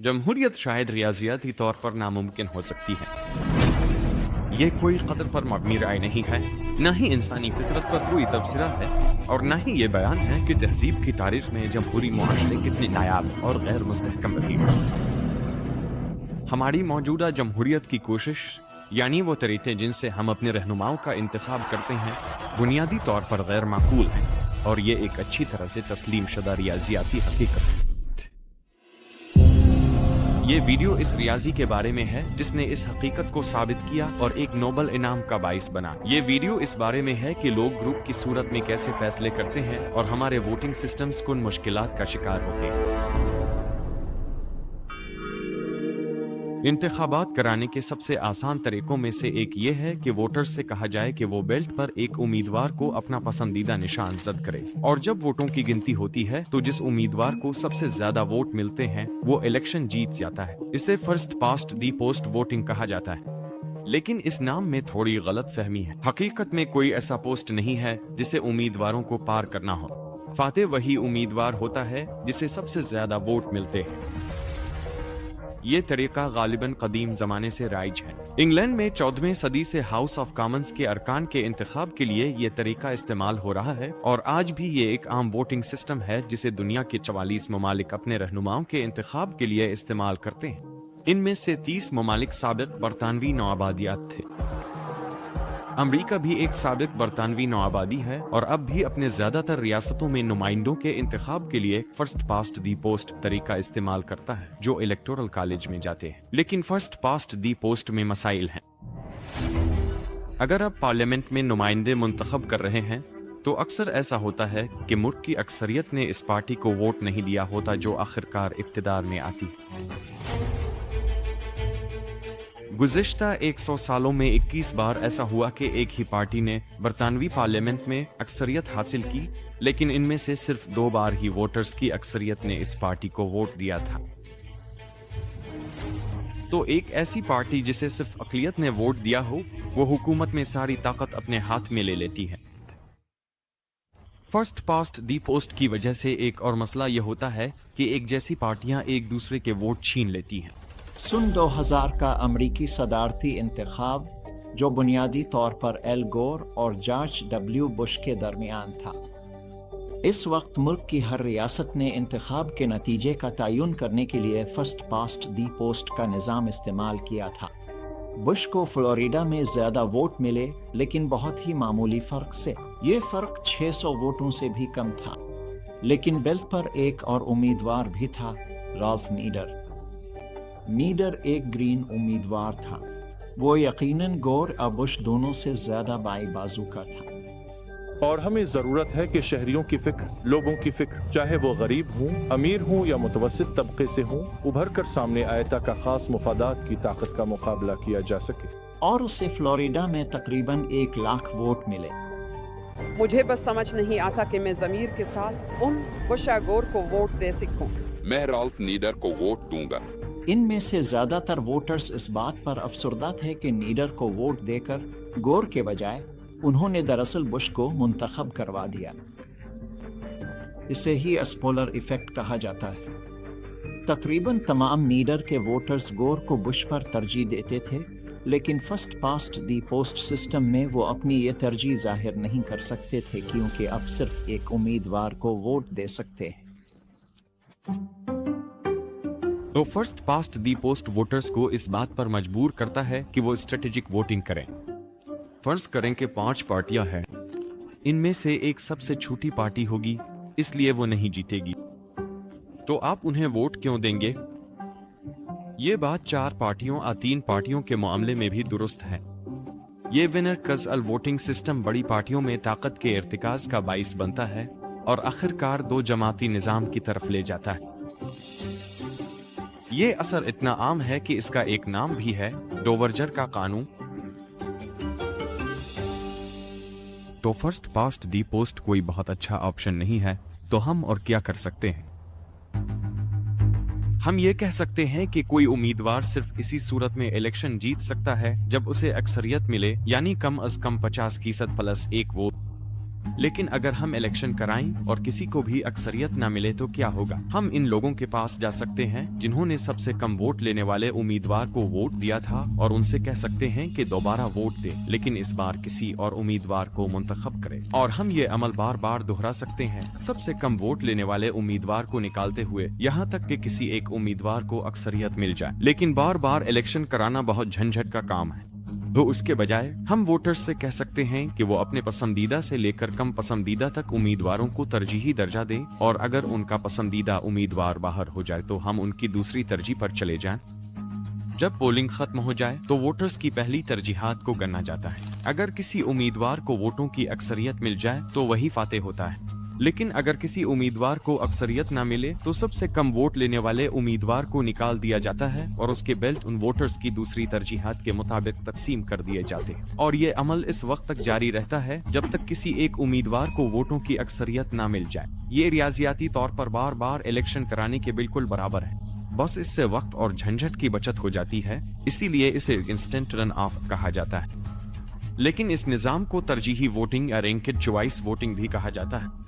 जमहूरियत शायद रियाजियाती तौर पर नामुमकिन हो सकती है। ये कोई कदर पर मबनी राय नहीं है, न ही इंसानी फितरत पर कोई तबसरा है, और न ही ये बयान है कि तहजीब की तारीख में जमहूरी मुआशरे कितने नायाब और गैर मुस्तहकम रही है। हमारी मौजूदा जमहूरियत की कोशिश, यानी वो तरीके जिनसे हम अपने रहनुमाओं का इंतखाब करते हैं, बुनियादी तौर पर गैर माकूल हैं, और ये एक अच्छी तरह से तस्लीम शुदा रियाजियाती हकीकत है। ये वीडियो इस रियाजी के बारे में है जिसने इस हकीकत को साबित किया और एक नोबल इनाम का बाइस बना। ये वीडियो इस बारे में है कि लोग ग्रुप की सूरत में कैसे फैसले करते हैं और हमारे वोटिंग सिस्टम्स कुन मुश्किलात का शिकार होते हैं। इंतखाबात कराने के सबसे आसान तरीकों में से एक ये है कि वोटर्स से कहा जाए कि वो बेल्ट पर एक उम्मीदवार को अपना पसंदीदा निशान जद करे, और जब वोटों की गिनती होती है तो जिस उम्मीदवार को सबसे ज्यादा वोट मिलते हैं वो इलेक्शन जीत जाता है। इसे फर्स्ट पास्ट दी पोस्ट वोटिंग कहा जाता है, लेकिन इस नाम में थोड़ी गलत फहमी है। हकीकत में कोई ऐसा पोस्ट नहीं है जिसे उम्मीदवारों को पार करना हो। फातेह वही उम्मीदवार होता है जिसे सबसे ज्यादा वोट मिलते हैं। ये तरीका गालिबन कदीम जमाने से राइज है। इंग्लैंड में 14वीं सदी से हाउस ऑफ कॉमन्स के अरकान के इंतखाब के लिए ये तरीका इस्तेमाल हो रहा है, और आज भी ये एक आम वोटिंग सिस्टम है जिसे दुनिया के 44 ममालिक अपने रहनुमाओं के इंतखाब के लिए इस्तेमाल करते हैं। इनमें से 30 ममालिक साबिक बरतानवी नौआबादियात थे। अमेरिका भी एक साबिक बरतानवी नौआबादी है और अब भी अपने ज्यादातर रियासतों में नुमाइंदों के इंतखाब के लिए फर्स्ट पास्ट दी पोस्ट तरीका इस्तेमाल करता है, जो इलेक्टोरल कॉलेज में जाते हैं। लेकिन फर्स्ट पास्ट दी पोस्ट में मसाइल हैं। अगर आप पार्लियामेंट में नुमाइंदे मुंतखब कर रहे हैं तो अक्सर ऐसा होता है कि मुल्क की अक्सरियत ने इस पार्टी को वोट नहीं दिया होता जो आखिरकार इख्तिदार में आती। गुज़िश्ता 100 सालों में 21 बार ऐसा हुआ कि एक ही पार्टी ने बरतानवी पार्लियामेंट में अक्सरियत हासिल की, लेकिन इनमें से सिर्फ 2 बार ही वोटर्स की अक्सरियत ने इस पार्टी को वोट दिया था। तो एक ऐसी पार्टी जिसे सिर्फ अक़लियत ने वोट दिया हो, वो हुकूमत में सारी ताकत अपने हाथ में ले लेती है। फर्स्ट पास्ट दी पोस्ट की वजह से एक और मसला यह होता है कि एक जैसी पार्टियां एक दूसरे के वोट छीन लेती हैं। सन 2000 का अमरीकी सदारती इंतखाब, जो बुनियादी तौर पर एल गोर और जॉर्ज डब्ल्यू बुश के दरमियान था। इस वक्त मुल्क की हर रियासत ने इंतखाब के नतीजे का तयन करने के लिए फर्स्ट पास्ट दी पोस्ट का निज़ाम इस्तेमाल किया था। बुश को फ्लोरिडा में ज़्यादा वोट मिले, लेकिन बहुत ही मामूली फ़र्क से। ये फ़र्क 600 वोटों से भी कम था। लेकिन बेल्ट पर एक और उम्मीदवार भी था, राल्फ नीडर। नीडर एक ग्रीन उम्मीदवार था। वो यकीनन गोर और बुश दोनों से ज्यादा बाई बाजू का था। और हमें जरूरत है कि शहरियों की फिक्र, लोगों की फिक्र, चाहे वो गरीब हों, अमीर हों या मुतवस्सित तबके से हों, उभर कर सामने आए ताकि खास मुफादात की ताकत का मुकाबला किया जा सके। और उसे फ्लोरिडा में तकरीबन 1 लाख वोट मिले। मुझे बस समझ नहीं आता कि मैं ज़मीर के साथ उन बुश या गोर को वोट दे सकूं। मैं राल्फ नीडर को वोट दूंगा। इनमें से ज्यादातर वोटर्स इस बात पर अफसरदा थे कि नीडर को वोट देकर गोर के बजाय उन्होंने दरअसल बुश को मुंतखब करवा दिया। इसे ही स्पोलर इफेक्ट कहा जाता है। तकरीबन तमाम नीडर के वोटर्स गोर को बुश पर तरजीह देते थे, लेकिन फर्स्ट पास्ट दी पोस्ट सिस्टम में वो अपनी ये तरजीह जाहिर नहीं कर सकते थे, क्योंकि अब सिर्फ एक उम्मीदवार को वोट दे सकते हैं। तो फर्स्ट पास्ट दी पोस्ट वोटर्स को इस बात पर मजबूर करता है कि वो स्ट्रेटेजिक वोटिंग करें। फर्ज करें कि 5 पार्टियां हैं, इनमें से एक सबसे छोटी पार्टी होगी, इसलिए वो नहीं जीतेगी। तो आप उन्हें वोट क्यों देंगे? ये बात 4 पार्टियों और 3 पार्टियों के मामले में भी दुरुस्त है। ये विनर कज़अल वोटिंग सिस्टम बड़ी पार्टियों में ताकत के इर्तिकाज का बाइस बनता है और आखिरकार 2 जमाती निजाम की तरफ ले जाता है। ये असर इतना आम है कि इसका एक नाम भी है, डोवर्जर का कानून। तो फर्स्ट पास्ट दी पोस्ट कोई बहुत अच्छा ऑप्शन नहीं है, तो हम और क्या कर सकते हैं? हम ये कह सकते हैं कि कोई उम्मीदवार सिर्फ इसी सूरत में इलेक्शन जीत सकता है जब उसे अक्सरियत मिले, यानी कम अज कम 50% प्लस 1 वोट। लेकिन अगर हम इलेक्शन कराएं और किसी को भी अक्सरियत ना मिले तो क्या होगा? हम इन लोगों के पास जा सकते हैं जिन्होंने सबसे कम वोट लेने वाले उम्मीदवार को वोट दिया था और उनसे कह सकते हैं कि दोबारा वोट दे, लेकिन इस बार किसी और उम्मीदवार को मुंतखब करे। और हम ये अमल बार बार दोहरा सकते हैं, सबसे कम वोट लेने वाले उम्मीदवार को निकालते हुए यहाँ तक कि किसी एक उम्मीदवार को अक्सरियत मिल जाए। लेकिन बार बार इलेक्शन कराना बहुत झंझट का काम है, तो उसके बजाय हम वोटर्स से कह सकते हैं कि वो अपने पसंदीदा से लेकर कम पसंदीदा तक उम्मीदवारों को तरजीही दर्जा दें, और अगर उनका पसंदीदा उम्मीदवार बाहर हो जाए तो हम उनकी दूसरी तरजीह पर चले जाएं। जब पोलिंग खत्म हो जाए तो वोटर्स की पहली तरजीहात को गणना जाता है। अगर किसी उम्मीदवार को वोटों की अक्सरियत मिल जाए तो वही फातेह होता है, लेकिन अगर किसी उम्मीदवार को अक्सरियत ना मिले तो सबसे कम वोट लेने वाले उम्मीदवार को निकाल दिया जाता है और उसके बेल्ट उन वोटर्स की दूसरी तरजीहात के मुताबिक तकसीम कर दिए जाते हैं। और ये अमल इस वक्त तक जारी रहता है जब तक किसी एक उम्मीदवार को वोटों की अक्सरियत ना मिल जाए। ये रियाजियाती तौर पर बार बार इलेक्शन कराने के बिल्कुल बराबर है, बस इससे वक्त और झंझट की बचत हो जाती है, इसीलिए इसे इंस्टेंट रन ऑफ कहा जाता है। लेकिन इस निजाम को तरजीही वोटिंग या रैंक्ड चॉइस वोटिंग भी कहा जाता है।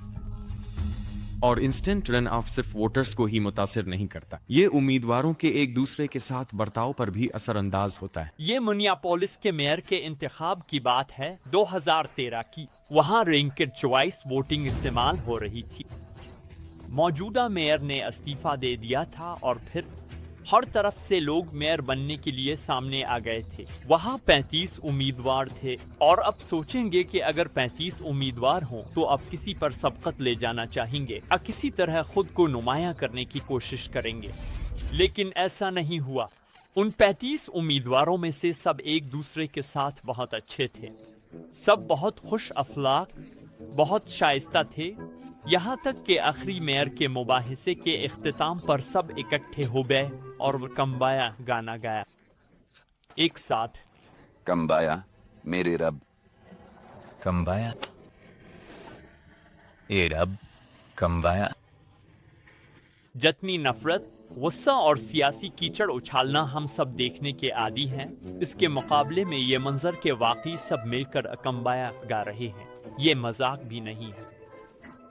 और इंस्टेंट रन ऑफ सिर्फ वोटर्स को ही मुतासिर नहीं करता, ये उम्मीदवारों के एक दूसरे के साथ बर्ताव पर भी असरअंदाज होता है। ये मिनियापोलिस के मेयर के इंतखाब की बात है 2013 की। वहाँ रैंक्ड चॉइस वोटिंग इस्तेमाल हो रही थी। मौजूदा मेयर ने इस्तीफा दे दिया था और फिर हर तरफ से लोग मेयर बनने के लिए सामने आ गए थे। वहाँ 35 उम्मीदवार थे और अब सोचेंगे कि अगर 35 उम्मीदवार हों तो अब किसी पर सबकत ले जाना चाहेंगे और किसी तरह खुद को नुमायां करने की कोशिश करेंगे। लेकिन ऐसा नहीं हुआ। उन 35 उम्मीदवारों में से सब एक दूसरे के साथ बहुत अच्छे थे, सब बहुत खुश अखलाक, बहुत शाइस्ता थे, यहाँ तक कि आखिरी मेयर के मुबाहिसे के इख्तिताम पर सब इकट्ठे हो गए और कम्बाया गाना गाया एक साथ। कम्बाया मेरे रब, कम्बाया ए रब, कम्बाया। जतनी नफरत, गुस्सा और सियासी कीचड़ उछालना हम सब देखने के आदी हैं, इसके मुकाबले में ये मंजर के वाकई सब मिलकर कम्बाया गा रहे हैं, ये मजाक भी नहीं है।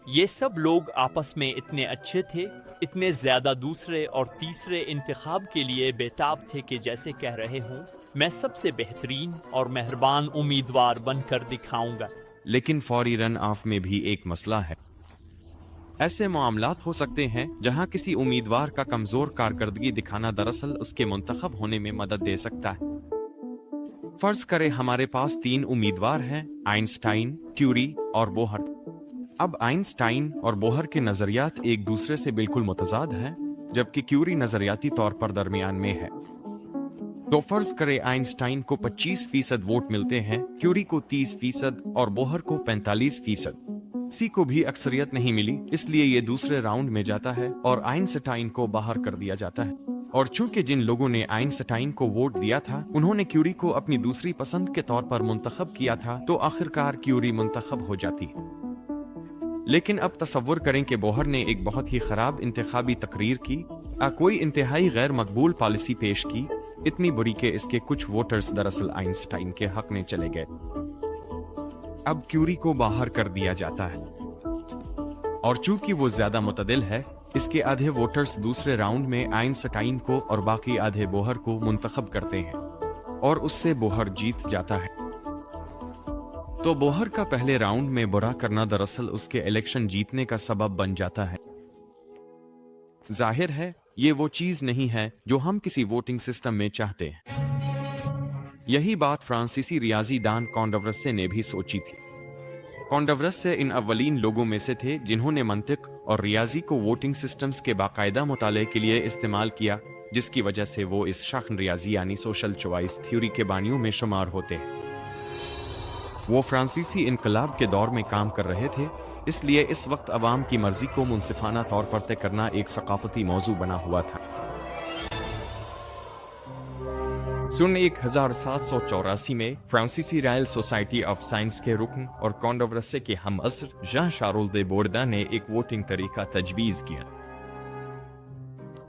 ये सब लोग आपस में इतने अच्छे थे, इतने ज्यादा दूसरे और तीसरे इंतखाब के लिए बेताब थे कि जैसे कह रहे हों मैं सबसे बेहतरीन और मेहरबान उम्मीदवार बनकर दिखाऊंगा। लेकिन फौरी रन ऑफ में भी एक मसला है। ऐसे मामलात हो सकते हैं जहां किसी उम्मीदवार का कमजोर कारकर्दगी दिखाना दरअसल उसके मुंतखब होने में मदद दे सकता है। फर्ज करें हमारे पास 3 उम्मीदवार हैं, आइंस्टाइन, क्यूरी और बोहर। अब आइंस्टाइन और बोहर के नजरियात एक दूसरे से बिल्कुल मुतजाद हैं, जबकि क्यूरी नजरियाती तौर पर दरमियान में है। तो फर्ज करें आइंस्टाइन को 25% वोट मिलते हैं, क्यूरी को 30% और बोहर को 45%। सी को भी अक्सरियत नहीं मिली, इसलिए ये दूसरे राउंड में जाता है और आइंस्टाइन को बाहर कर दिया जाता है। और चूंकि जिन लोगों ने आइंस्टाइन को वोट दिया था उन्होंने क्यूरी को अपनी दूसरी पसंद के तौर पर मुंतखब किया था, तो आखिरकार क्यूरी मुंतखब हो जाती है। लेकिन अब तसव्वुर करें कि बोहर ने एक बहुत ही खराब इंतखाबी तकरीर की, कोई इंतहाई गैर मकबूल पॉलिसी पेश की, इतनी बुरी कि इसके कुछ वोटर्स दरअसल आइंस्टाइन के हक में चले गए। अब क्यूरी को बाहर कर दिया जाता है और चूंकि वो ज्यादा मुतदिल है, इसके आधे वोटर्स दूसरे राउंड में आइंस्टाइन को और बाकी आधे बोहर को मुंतखब करते हैं और उससे बोहर जीत जाता है। तो बोहर का पहले राउंड में बुरा करना दरअसल उसके इलेक्शन जीतने का सबब बन जाता है। जाहिर है ये वो चीज नहीं है जो हम किसी वोटिंग सिस्टम में चाहते हैं। यही बात फ्रांसीसी रियाजी दान कॉन्डवरसे ने भी सोची थी। कॉन्डवरसे इन अव्वलीन लोगों में से थे जिन्होंने मंतिक और रियाजी को वोटिंग सिस्टम्स के बाकायदा मुताले के लिए इस्तेमाल किया, जिसकी वजह से वो इस शाखन रियाजी यानी सोशल चॉइस थ्योरी के बानियों में शुमार होते हैं। वो फ्रांसीसी इनकलाब के दौर में काम कर रहे थे, इसलिए इस वक्त अवाम की मर्जी को मुनसिफाना तौर पर तय करना एक सकाफती मौजू बना हुआ था। सन 1784 में फ्रांसीसी रॉयल सोसाइटी ऑफ साइंस के रुकन और कॉन्डवरसे के हम असर जां शार्ल दे बोर्डा ने एक वोटिंग तरीका तजवीज किया।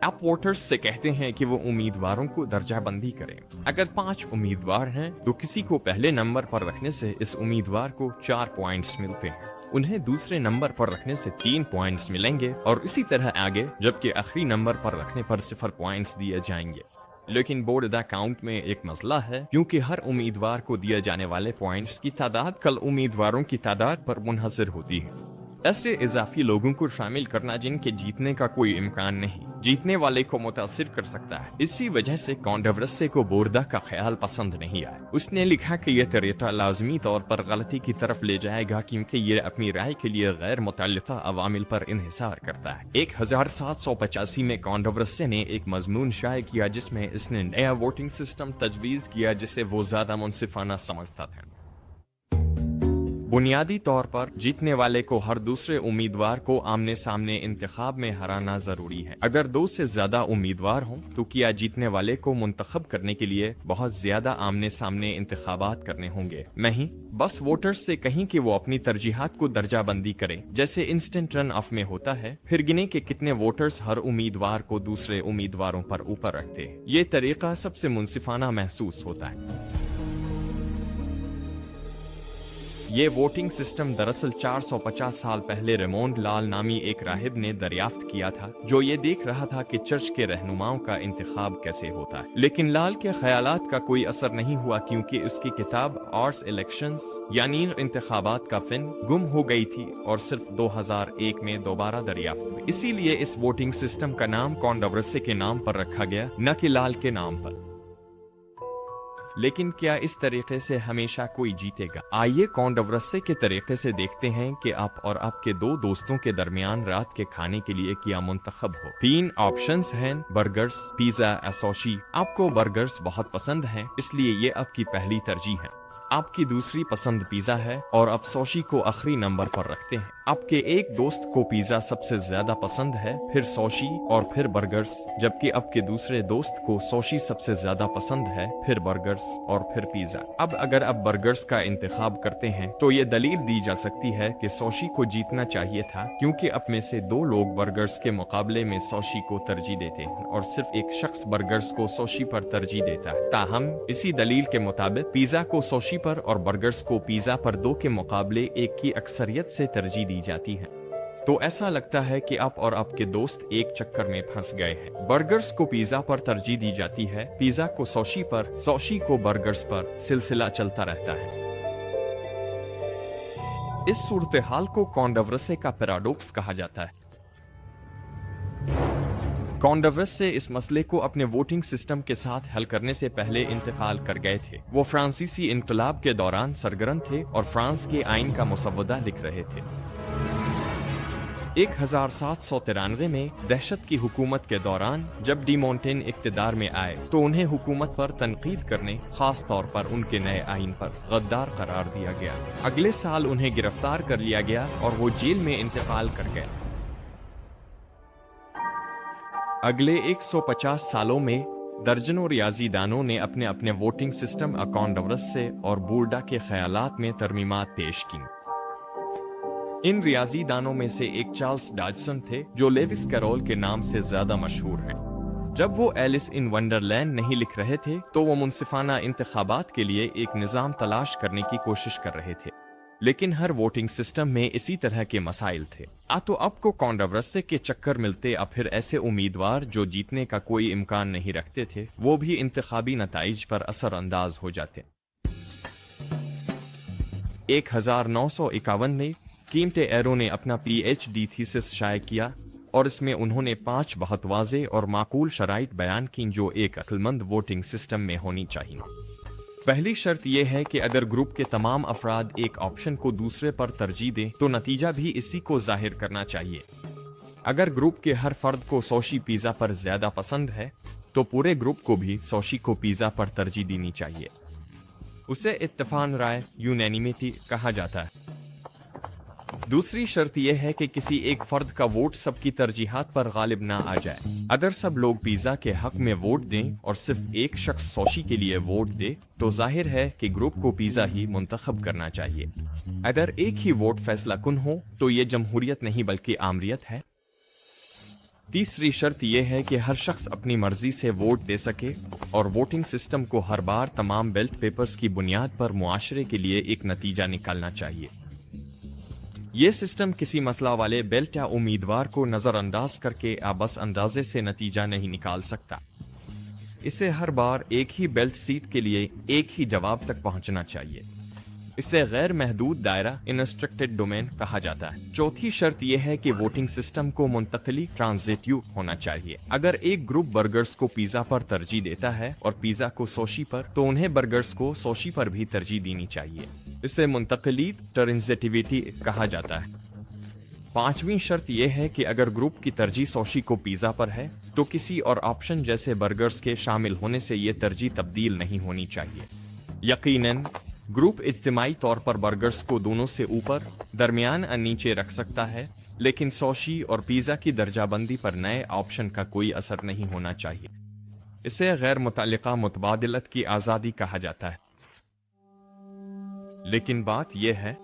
आप वोटर्स से कहते हैं कि वो उम्मीदवारों को दर्जा बंदी करें। अगर 5 उम्मीदवार हैं तो किसी को पहले नंबर पर रखने से इस उम्मीदवार को 4 पॉइंट्स मिलते हैं। उन्हें दूसरे नंबर पर रखने से 3 पॉइंट्स मिलेंगे और इसी तरह आगे, जबकि आखिरी नंबर पर रखने पर 0 पॉइंट्स दिए जाएंगे। लेकिन बोर्ड द काउंट में एक मसला है, क्योंकि हर उम्मीदवार को दिए जाने वाले पॉइंट्स की तादाद कल उम्मीदवारों की तादाद पर मुनहसर होती है। ऐसे इजाफी लोगों को शामिल करना जिनके जीतने का कोई इम्कान नहीं, जीतने वाले को मुतासिर कर सकता है। इसी वजह से कॉन्डवरसे को बोर्दा का ख्याल पसंद नहीं आया। उसने लिखा कि यह तरीका लाजमी तौर पर गलती की तरफ ले जाएगा, क्योंकि ये अपनी राय के लिए गैर मुतल्लिका अवामिल पर इन्हिसार करता है। 1785 में कॉन्डवरसे ने एक मजमून शाये किया जिसमें इसने नया वोटिंग सिस्टम तजवीज़ किया जिसे वो ज्यादा मुनसिफाना समझता था। बुनियादी तौर पर जीतने वाले को हर दूसरे उम्मीदवार को आमने सामने इंतखाब में हराना जरूरी है। अगर 2 से ज्यादा उम्मीदवार हों तो क्या जीतने वाले को मुंतखब करने के लिए बहुत ज्यादा आमने सामने इंतखाबात करने होंगे? नहीं, बस वोटर्स से कहीं कि वो अपनी तरजीहात को दर्जाबंदी करें, जैसे इंस्टेंट रन ऑफ में होता है, फिर गिने कि कितने वोटर्स हर उम्मीदवार को दूसरे उम्मीदवारों पर ऊपर रखते हैं। ये तरीका सबसे मुनसिफाना महसूस होता है। ये वोटिंग सिस्टम दरअसल 450 साल पहले रेमोंड लाल नामी एक राहिब ने दरियाफ्त किया था, जो ये देख रहा था कि चर्च के रहनुमाओं का इंतखाब कैसे होता है। लेकिन लाल के ख्यालात का कोई असर नहीं हुआ, क्योंकि उसकी किताब आर्ट्स इलेक्शंस यानी इंतखाबात का फिन गुम हो गई थी और सिर्फ 2001 में दोबारा दरियाफ्त हुई। इसीलिए इस वोटिंग सिस्टम का नाम कॉन्डवरसे के नाम पर रखा गया, न कि लाल के नाम पर। लेकिन क्या इस तरीके से हमेशा कोई जीतेगा? आइए कॉन्डवरसे के तरीके से देखते हैं कि आप और आपके 2 दोस्तों के दरमियान रात के खाने के लिए क्या मुंतखब हो। 3 ऑप्शंस हैं, बर्गर्स, पिज्जा या सोशी। आपको बर्गर्स बहुत पसंद हैं, इसलिए ये आपकी पहली तरजीह है। आपकी दूसरी पसंद पिज्जा है और आप सोशी को आखिरी नंबर पर रखते हैं। आपके एक दोस्त को पिज्जा सबसे ज्यादा पसंद है, फिर सोशी और फिर बर्गर्स, जबकि आपके दूसरे दोस्त को सोशी सबसे ज्यादा पसंद है, फिर बर्गर्स और फिर पिज्जा। अब अगर आप बर्गर्स का इंतखाब करते हैं तो ये दलील दी जा सकती है कि सोशी को जीतना चाहिए था, क्योंकि आप में से 2 लोग बर्गर्स के मुकाबले में सोशी को तरजीह देते हैं और सिर्फ एक शख्स बर्गर्स को सोशी पर तरजीह देता है। ताहम इसी दलील के मुताबिक पिज्जा को सोशी पर और बर्गर्स को पिज्जा पर 2 के मुकाबले 1 की अक्सरियत से तरजीह दी जाती है। तो ऐसा लगता है कि आप और आपके दोस्त एक चक्कर में फंस गए हैं। बर्गर्स को पिज्जा पर तरजीह दी जाती है, पिज्जा को सोशी पर, सोशी को बर्गर्स पर, सिलसिला चलता रहता है। इस सूरत हाल को कॉन्डवरसे का पैराडॉक्स कहा जाता है। कॉन्डवरसे इस मसले को अपने वोटिंग सिस्टम के साथ हल करने से पहले इंतकाल कर गए थे। वो फ्रांसीसी इनकलाब के दौरान सरगर्म थे और फ्रांस के आइन का मुसव्वदा लिख रहे थे। 1793 में दहशत की हुकूमत के दौरान जब डी मोंटेन इक़्तिदार में आए तो उन्हें हुकूमत पर तनकीद करने, खास तौर पर उनके नए आइन पर गद्दार करार दिया गया। अगले साल उन्हें गिरफ्तार कर लिया गया और वो जेल में इंतकाल कर गए। अगले 150 सालों में दर्जनों रियाजीदानों ने अपने अपने वोटिंग सिस्टम कॉन्डवरसे और बोर्डा के ख्यालात में तरमीमात पेश की। इन रियाजीदानों में से एक चार्ल्स डॉजसन थे, जो लेविस कैरोल के नाम से ज्यादा मशहूर हैं। जब वो एलिस इन वंडरलैंड नहीं लिख रहे थे तो वो मुनसिफाना इंतखाबात के लिए एक निज़ाम तलाश करने की कोशिश कर रहे थे, लेकिन हर वोटिंग सिस्टम में इसी तरह के मसाइल थे। तो आपको कॉन्डवरसे के चक्कर मिलते, अब फिर ऐसे उम्मीदवार जो जीतने का कोई इम्कान नहीं रखते थे वो भी इंतखाबी नताइज पर असर अंदाज हो जाते। 1951 में कीमते एरो ने अपना PhD थीसिस शाये किया और इसमें उन्होंने 5 बहुत वाज़े और माकूल शराइत बयान की जो एक अक्लमंद वोटिंग सिस्टम में होनी चाहिए। पहली शर्त यह है कि अगर ग्रुप के तमाम अफराद एक ऑप्शन को दूसरे पर तरजीह दें तो नतीजा भी इसी को जाहिर करना चाहिए। अगर ग्रुप के हर फर्द को सोशी पिज़्ज़ा पर ज्यादा पसंद है तो पूरे ग्रुप को भी सोशी को पिज़्ज़ा पर तरजीह देनी चाहिए। उसे इत्तफाक राय यूनैनिमिटी कहा जाता है। दूसरी शर्त यह है कि किसी एक फर्द का वोट सबकी तरजीहात पर गालिब ना आ जाए। अगर सब लोग पिज़्ज़ा के हक में वोट दें और सिर्फ एक शख्स सोशी के लिए वोट दे तो जाहिर है कि ग्रुप को पिज़्ज़ा ही मुंतखब करना चाहिए। अगर एक ही वोट फैसला कुन हो तो ये जमहूरियत नहीं बल्कि आमरियत है। तीसरी शर्त यह है कि हर शख्स अपनी मर्जी से वोट दे सके और वोटिंग सिस्टम को हर बार तमाम बैलेट पेपर्स की बुनियाद पर मुआशरे के लिए एक नतीजा निकालना चाहिए। ये सिस्टम किसी मसला वाले बेल्ट या उम्मीदवार को नजरअंदाज करके या बस अंदाजे से नतीजा नहीं निकाल सकता। इसे हर बार एक ही बेल्ट सीट के लिए एक ही जवाब तक पहुंचना चाहिए। इसे गैर महदूद दायरा अनरिस्ट्रिक्टेड डोमेन कहा जाता है। चौथी शर्त यह है कि वोटिंग सिस्टम को मुंतकली ट्रांजिटिव होना चाहिए। अगर एक ग्रुप बर्गर्स को पिज्जा पर तरजीह देता है और पिज्जा को सोशी पर, तो उन्हें बर्गर्स को सोशी पर भी तरजीह देनी चाहिए। इसे मुंतकली ट्रांजिटिविटी कहा जाता है। पांचवी शर्त यह है कि अगर ग्रुप की तरजीह सोशी को पिज्जा पर है, तो किसी और ऑप्शन जैसे बर्गर्स के शामिल होने से ये तरजीह तब्दील नहीं होनी चाहिए। यकीनन ग्रुप इज्तिमाई तौर पर बर्गर्स को दोनों से ऊपर, दरमियान और नीचे रख सकता है, लेकिन सोशी और पिज्जा की दर्जाबंदी पर नए ऑप्शन का कोई असर नहीं होना चाहिए। इसे गैर मुतल्लिका मुतबादलत की आज़ादी कहा जाता है। लेकिन बात यह है,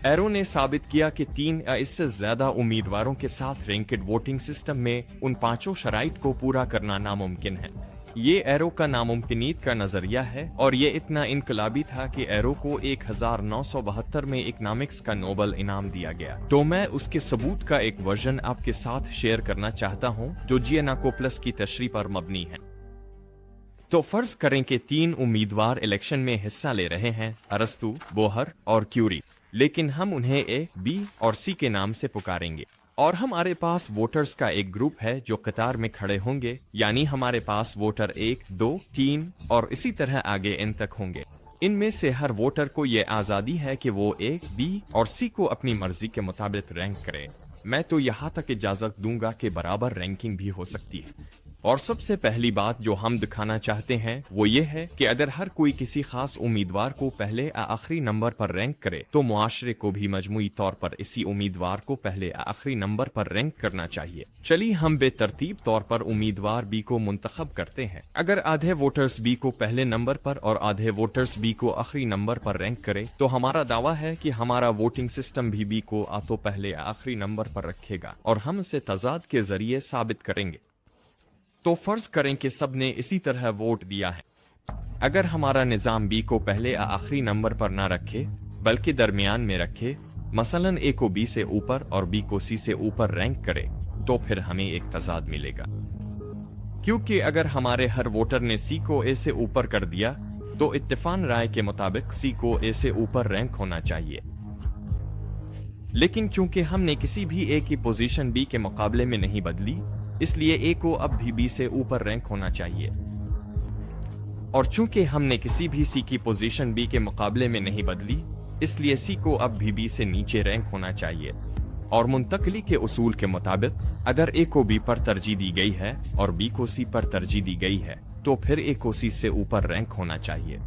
एरो ने साबित किया कि 3 या इससे ज्यादा उम्मीदवारों के साथ रैंकेड वोटिंग सिस्टम में उन 5 शराइत को पूरा करना नामुमकिन है। ये एरो का नामुमकिनीत का नजरिया है और ये इतना इनकलाबी था कि एरो को 1972 में इकनॉमिक्स का नोबल इनाम दिया गया। तो मैं उसके सबूत का एक वर्जन आपके साथ शेयर करना चाहता हूँ जो जियानाकोपलस की तशरीह पर मबनी है। तो फर्ज करें कि 3 उम्मीदवार इलेक्शन में हिस्सा ले रहे हैं, अरस्तु, बोहर और क्यूरी, लेकिन हम उन्हें ए, बी और सी के नाम से पुकारेंगे। और हमारे पास वोटर्स का एक ग्रुप है जो कतार में खड़े होंगे, यानी हमारे पास वोटर 1, 2, 3 और इसी तरह आगे इन तक होंगे। इनमें से हर वोटर को ये आज़ादी है कि वो ए, बी और सी को अपनी मर्जी के मुताबिक रैंक करे। मैं तो यहाँ तक इजाजत दूंगा कि बराबर रैंकिंग भी हो सकती है। और सबसे पहली बात जो हम दिखाना चाहते हैं वो ये है कि अगर हर कोई किसी खास उम्मीदवार को पहले या आखिरी नंबर पर रैंक करे, तो मुआशरे को भी मजमूई तौर पर इसी उम्मीदवार को पहले या आखिरी नंबर पर रैंक करना चाहिए। चलिए हम बेतरतीब तौर पर उम्मीदवार बी को मुंतखब करते हैं। अगर आधे वोटर्स बी को पहले नंबर पर और आधे वोटर्स बी को आखिरी नंबर पर रैंक करे, तो हमारा दावा है कि हमारा वोटिंग सिस्टम भी बी को आ तो पहले या आखिरी नंबर पर रखेगा और हम इसे तजाद के जरिए साबित करेंगे। तो फर्ज करें कि सब ने इसी तरह वोट दिया है। अगर हमारा निजाम बी को पहले या आखिरी नंबर पर ना रखे बल्कि दरमियान में रखे, मसलन ए को बी से ऊपर और बी को सी से ऊपर रैंक करे, तो फिर हमें एक तजाद मिलेगा। क्योंकि अगर हमारे हर वोटर ने सी को ए से ऊपर कर दिया, तो इत्तेफाक राय के मुताबिक सी को ए से ऊपर रैंक होना चाहिए। लेकिन चूंकि हमने किसी भी ए की पोजीशन बी के मुकाबले में नहीं बदली, इसलिए ए को अब भी बी से ऊपर रैंक होना चाहिए। और चूंकि हमने किसी भी सी की पोजीशन बी के मुकाबले में नहीं बदली, इसलिए सी को अब भी बी से नीचे रैंक होना चाहिए। और मुंतकली के उसूल के मुताबिक अगर ए को बी पर तरजीह दी गई है और बी को सी पर तरजीह दी गई है, तो फिर ए को सी से ऊपर रैंक होना चाहिए।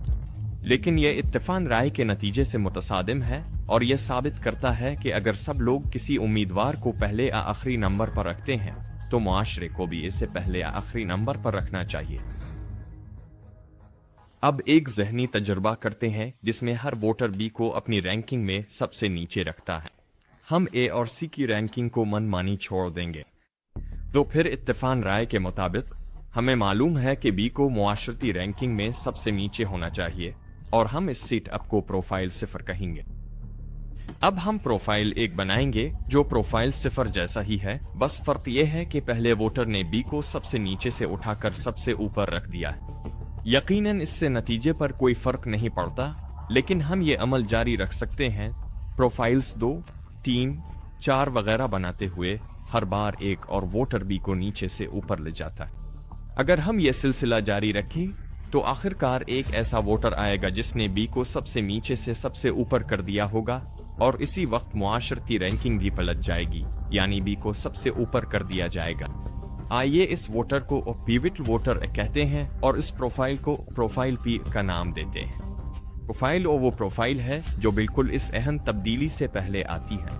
लेकिन यह इत्तेफाक राय के नतीजे से मुतसादिम है और यह साबित करता है कि अगर सब लोग किसी उम्मीदवार को पहले या आखिरी नंबर पर रखते हैं, तो मुआशरे को भी इसे पहले या आखिरी नंबर पर रखना चाहिए। अब एक ज़हनी तजुर्बा करते हैं जिसमें हर वोटर बी को अपनी रैंकिंग में सबसे नीचे रखता है। हम ए और सी की रैंकिंग को मनमानी छोड़ देंगे। तो फिर इत्तेफाक राय के मुताबिक हमें मालूम है कि बी को मुआशरती रैंकिंग में सबसे नीचे होना चाहिए और हम इस सीट अप को प्रोफाइल 0 कहेंगे। अब हम प्रोफाइल 1 बनाएंगे जो प्रोफाइल 0 जैसा ही है, बस फर्क यह है कि पहले वोटर ने बी को सबसे नीचे से उठाकर सबसे ऊपर रख दिया है। यकीनन इससे नतीजे पर कोई फर्क नहीं पड़ता, लेकिन हम ये अमल जारी रख सकते हैं प्रोफाइल्स 2, 3, 4 वगैरह बनाते हुए हर बार एक और वोटर बी को नीचे से ऊपर ले जाता है। अगर हम ये सिलसिला जारी रखें तो आखिरकार एक ऐसा वोटर आएगा जिसने बी को सबसे नीचे से सबसे ऊपर कर दिया होगा और इसी वक्त मुआशरती रैंकिंग भी पलट जाएगी, यानी बी को सबसे ऊपर कर दिया जाएगा। आइए इस वोटर को पिवट वोटर कहते हैं और इस प्रोफाइल को प्रोफाइल पी का नाम देते हैं। प्रोफाइल वो प्रोफाइल है जो बिल्कुल इस अहम तब्दीली से पहले आती है।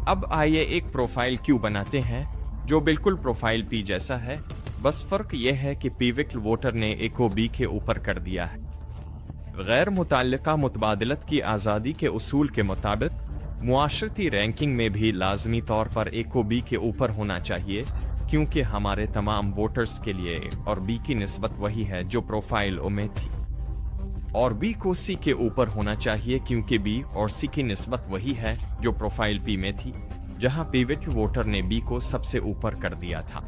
अब आइए एक प्रोफाइल क्यू बनाते हैं जो बिल्कुल प्रोफाइल पी जैसा है, बस फर्क यह है कि पिवट वोटर ने ए को बी के ऊपर कर दिया है। गैर मुतल्लिका मुतबादलत की आज़ादी के उसूल के मुताबिक मुआशरती रैंकिंग में भी लाजमी तौर पर ए को बी के ऊपर होना चाहिए, क्योंकि हमारे तमाम वोटर्स के लिए और बी की निस्बत वही है जो प्रोफाइल ओ में थी। और बी को सी के ऊपर होना चाहिए क्योंकि बी और सी की निस्बत वही है जो प्रोफाइल पी में थी, जहां पिवट वोटर ने बी को सबसे ऊपर कर दिया था।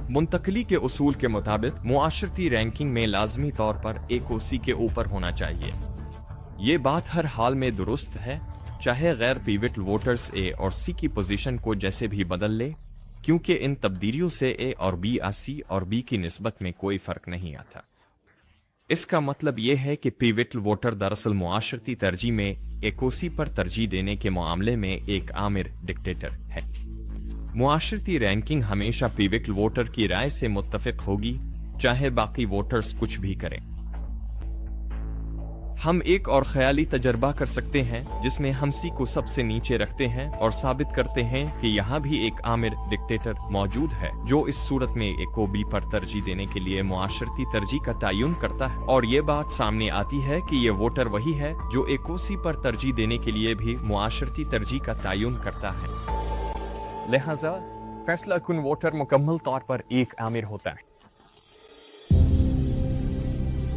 मुंतकली के उसूल के मुताबिक मुआशरती रैंकिंग में लाजमी तौर पर ए को सी के ऊपर होना चाहिए। ये बात हर हाल में दुरुस्त है, चाहे गैर पिवट वोटर्स ए और सी की पोजीशन को जैसे भी बदल ले, क्योंकि इन तब्दीलियों से ए और बी आ सी और बी की निस्बत में कोई फर्क नहीं आता। इसका मतलब यह है कि पिवटल वोटर दरअसल मुआशरती तरजीह में एकोसी पर तरजीह देने के मामले में एक आमिर डिक्टेटर है। मुआशरती रैंकिंग हमेशा पिवटल वोटर की राय से मुत्तफिक होगी, चाहे बाकी वोटर्स कुछ भी करें। हम एक और ख्याली तजर्बा कर सकते हैं जिसमें हम सी को सबसे नीचे रखते हैं और साबित करते हैं कि यहाँ भी एक आमिर डिक्टेटर मौजूद है जो इस सूरत में ए को बी पर तरजीह देने के लिए मुआशरती तरजीह का तयन करता है। और ये बात सामने आती है कि ये वोटर वही है जो ए को सी पर तरजीह देने के लिए भी मुआशरती तरजीह का तयन करता है। लिहाजा फैसला कुन वोटर मुकम्मल तौर पर एक आमिर होता है।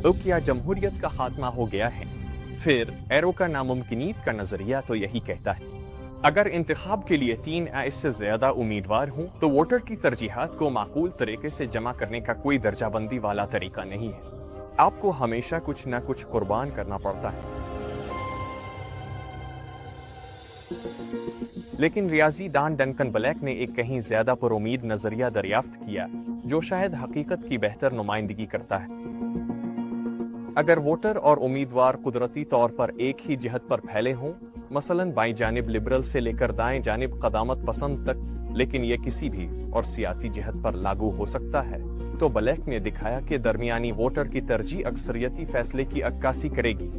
तो क्या जमहूरियत का खात्मा हो गया है? फिर एरो का नामुमकिनीत का नजरिया तो यही कहता है, अगर इंतखाब के लिए 3 या इससे ज्यादा उम्मीदवार हों तो वोटर की तरजीहात को माकूल तरीके से जमा करने का कोई दर्जाबंदी वाला तरीका नहीं है। आपको हमेशा कुछ न कुछ कुर्बान करना पड़ता है। लेकिन रियाजी दान डंकन ब्लैक ने एक कहीं ज्यादा पुरुमीद नजरिया दरियाफ्त किया जो शायद हकीकत की बेहतर नुमाइंदगी करता है। अगर वोटर और उम्मीदवार कुदरती तौर पर एक ही जिहत पर फैले हों, मसलन बाईं जानिब लिबरल से लेकर दाएं जानिब कदामत पसंद तक, लेकिन यह किसी भी और सियासी जिहत पर लागू हो सकता है, तो ब्लैक ने दिखाया कि दरमियानी वोटर की तरजीह अक्सरियती फैसले की अक्कासी करेगी।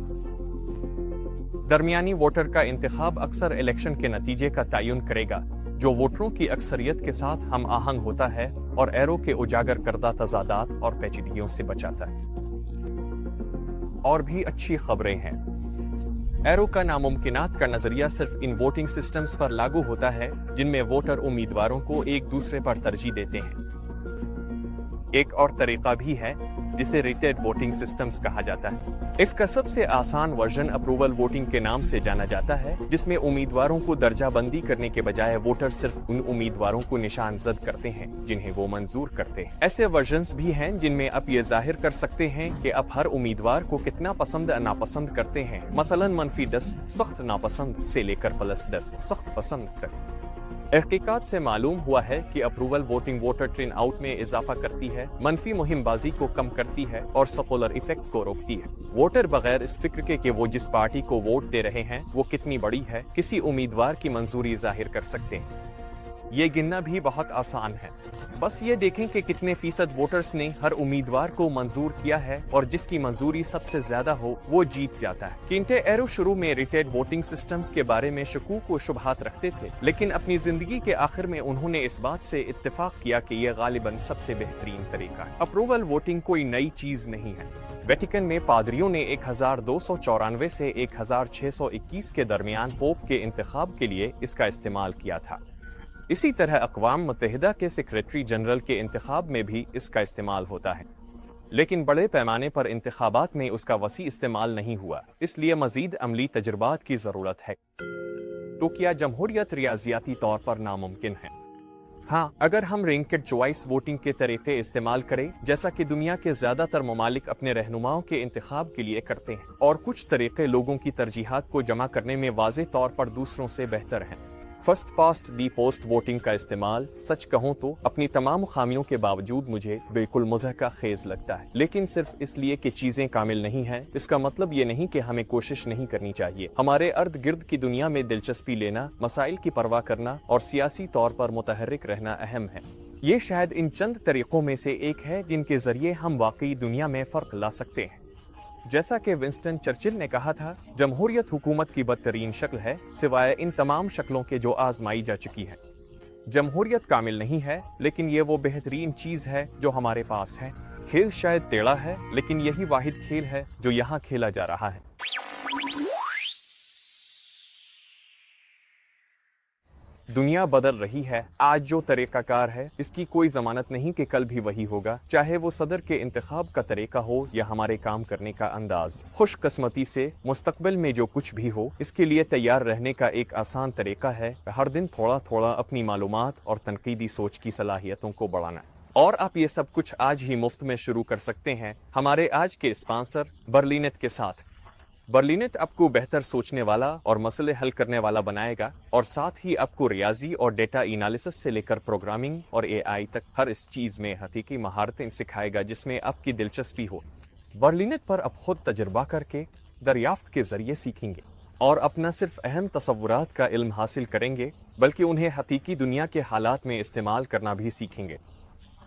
दरमियानी वोटर का इंतखाब अक्सर इलेक्शन के नतीजे का तयन करेगा जो वोटरों की अक्सरियत के साथ हम आहंग होता है और एरो के उजागर करदा तजादात और पेचीदगियों से बचाता है। और भी अच्छी खबरें हैं। एरो का नामुमकिनात का नजरिया सिर्फ इन वोटिंग सिस्टम्स पर लागू होता है जिनमें वोटर उम्मीदवारों को एक दूसरे पर तरजीह देते हैं। एक और तरीका भी है जिसे रेटेड वोटिंग सिस्टम्स कहा जाता है। इसका सबसे आसान वर्जन अप्रूवल वोटिंग के नाम से जाना जाता है, जिसमें उम्मीदवारों को दर्जाबंदी करने के बजाय वोटर सिर्फ उन उम्मीदवारों को निशानजद करते हैं जिन्हें वो मंजूर करते हैं। ऐसे वर्जन्स भी हैं जिनमें आप ये जाहिर कर सकते हैं कि आप हर उम्मीदवार को कितना पसंद नापसंद करते हैं, मसलन -10 सख्त नापसंद से लेकर +10 सख्त पसंद तक। तहकीकात से मालूम हुआ है कि approval voting voter turn out में इजाफा करती है, मनफी मुहिमबाजी को कम करती है और सेकुलर इफेक्ट को रोकती है। वोटर बगैर इस फिक्र के कि वो जिस पार्टी को वोट दे रहे हैं वो कितनी बड़ी है, किसी उम्मीदवार की मंजूरी जाहिर कर सकते हैं। ये गिनना भी बहुत आसान है, बस ये देखें कि कितने फीसद वोटर्स ने हर उम्मीदवार को मंजूर किया है और जिसकी मंजूरी सबसे ज्यादा हो वो जीत जाता है। किंटे एरो शुरू में रिटेड वोटिंग सिस्टम्स के बारे में शकूक व शुबहात रखते थे, लेकिन अपनी जिंदगी के आखिर में उन्होंने इस बात से इत्तेफाक किया कि यह गालिबन सबसे बेहतरीन तरीका है। अप्रूवल वोटिंग कोई नई चीज नहीं है। वेटिकन में पादरियों ने 1294 से 1621 के दरमियान पोप के इंतखाब के लिए इसका इस्तेमाल किया था। इसी तरह अक़वाम मुत्तहिदा के सेक्रेटरी जनरल के इंतखाब में भी इसका इस्तेमाल होता है, लेकिन बड़े पैमाने पर इंतखाबात में उसका वसी इस्तेमाल नहीं हुआ, इसलिए मजीद अमली तजुर्बात की ज़रूरत है। तो क्या जमहूरियत रियाजियाती तौर पर नामुमकिन है? हाँ, अगर हम रैंकेड चॉइस वोटिंग के तरीके इस्तेमाल करें, जैसा कि दुनिया के ज्यादातर ममालिक अपने रहनुमाओं के इंतखाब के लिए करते हैं, और कुछ तरीके लोगों की तरजीहात को जमा करने में वाज़े तौर पर दूसरों से बेहतर हैं। फर्स्ट पास्ट दी पोस्ट वोटिंग का इस्तेमाल सच कहूं तो अपनी तमाम खामियों के बावजूद मुझे बिल्कुल मुज़हका खेज लगता है, लेकिन सिर्फ इसलिए कि चीजें कामिल नहीं हैं, इसका मतलब ये नहीं कि हमें कोशिश नहीं करनी चाहिए। हमारे अर्द गिर्द की दुनिया में दिलचस्पी लेना, मसाइल की परवाह करना और सियासी तौर पर मुतहर्रिक रहना अहम है। ये शायद इन चंद तरीकों में से एक है जिनके जरिए हम वाकई दुनिया में फर्क ला सकते हैं। जैसा कि विंस्टन चर्चिल ने कहा था, जमहूरियत हुकूमत की बदतरीन शक्ल है सिवाय इन तमाम शक्लों के जो आजमाई जा चुकी है। जमहूरियत कामिल नहीं है, लेकिन ये वो बेहतरीन चीज है जो हमारे पास है। खेल शायद टेढ़ा है, लेकिन यही वाहिद खेल है जो यहाँ खेला जा रहा है। दुनिया बदल रही है। आज जो तरीका कार है इसकी कोई जमानत नहीं कि कल भी वही होगा, चाहे वो सदर के इंतखाब का तरीका हो या हमारे काम करने का अंदाज। खुशकिस्मती से मुस्तकबिल में जो कुछ भी हो इसके लिए तैयार रहने का एक आसान तरीका है हर दिन थोड़ा थोड़ा अपनी मालूमात और तनकीदी सोच की सलाहियतों को बढ़ाना। और आप ये सब कुछ आज ही मुफ्त में शुरू कर सकते हैं हमारे आज के स्पॉन्सर बर्लिनेट के साथ। बर्लिनेट आपको बेहतर सोचने वाला और मसले हल करने वाला बनाएगा और साथ ही आपको रियाजी और डेटा एनालिसिस से लेकर प्रोग्रामिंग और एआई तक हर इस चीज में हकीकी महारतें सिखाएगा जिसमें आपकी दिलचस्पी हो। बर्लिनेट पर आप खुद तजुर्बा करके दरियाफ्त के जरिए सीखेंगे और अपना सिर्फ अहम तसव्वुरात का इल्म हासिल करेंगे बल्कि उन्हें हकीकी दुनिया के हालात में इस्तेमाल करना भी सीखेंगे।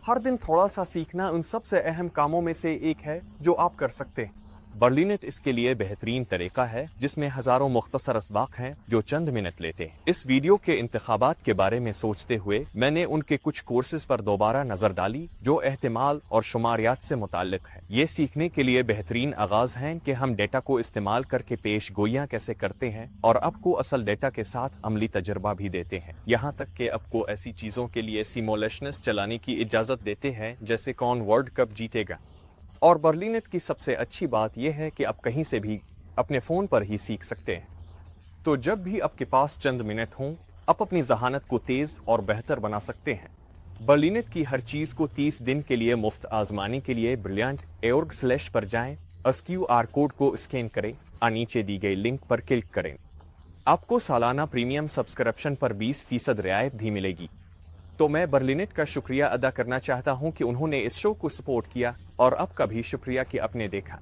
हर दिन थोड़ा सा सीखना उन सबसे अहम कामों में से एक है जो आप कर सकते हैं। बर्लिनेट इसके लिए बेहतरीन तरीका है जिसमें हजारों मुख्तसर असबाक हैं जो चंद मिनट लेते हैं। इस वीडियो के इंतखाबात के बारे में सोचते हुए मैंने उनके कुछ कोर्सेज पर दोबारा नजर डाली जो एहतिमाल और शुमारियात से मुताल्लिक है। ये सीखने के लिए बेहतरीन आगाज हैं कि हम डेटा को इस्तेमाल करके पेश गोइयां कैसे करते हैं और आपको असल डेटा के साथ अमली तजर्बा भी देते हैं। यहाँ तक कि आपको ऐसी चीजों के लिए सिमुलेशंस चलाने की इजाजत देते हैं जैसे कौन वर्ल्ड कप जीतेगा। और बर्लिनेट की सबसे अच्छी बात यह है कि आप कहीं से भी अपने फ़ोन पर ही सीख सकते हैं। तो जब भी आपके पास चंद मिनट हों आप अपनी जहानत को तेज़ और बेहतर बना सकते हैं। बर्लिनेट की हर चीज़ को 30 दिन के लिए मुफ्त आजमाने के लिए brilliant.org/ पर जाएं, QR कोड को स्कैन करें और नीचे दी गई लिंक पर क्लिक करें। आपको सालाना प्रीमियम सब्सक्रिप्शन पर 20% रियायत भी मिलेगी। तो मैं बर्लिनेट का शुक्रिया अदा करना चाहता हूं कि उन्होंने इस शो को सपोर्ट किया और आपका भी शुक्रिया कि आपने देखा।